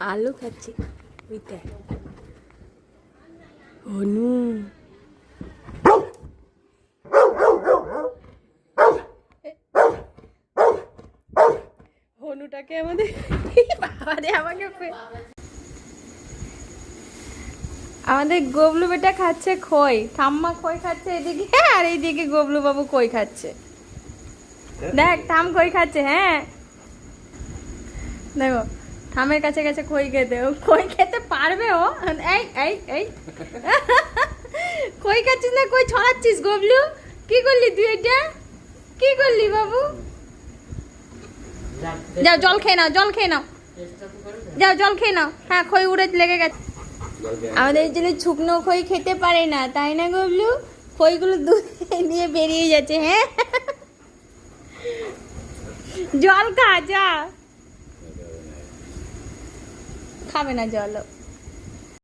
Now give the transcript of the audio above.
আলু খাচ্ছি ওইটা হনু হনুটাকে আমাদের আমাদের গবলু বেটা খাচ্ছে খই, ঠাম্মা খই খাচ্ছে এদিকে, আর এইদিকে গবলু বাবু খই খাচ্ছে। দেখ ঠাম খই খাচ্ছে। হ্যাঁ দেখো ঠামের কাছে কাছে খই খেতে, ও খই খেতে পারবে ও। এই এই এই খই খাচ্ছিস না কই ছড়াচ্ছিস গবলু? কি করলি তুই এটা? কি করলি বাবু? যাও জল খেয়ে নাও, জল খেয়ে নাও, যাও জল খেয়ে নাও। হ্যাঁ খই উড়ে লেগে গেছে। আমাদের জন্য শুকনো খই খেতে পারে না, তাই না গবলু? খইগুলো দুধ দিয়ে বেরিয়ে যাচ্ছে। হ্যাঁ জল খা, যা। খাবে না জল।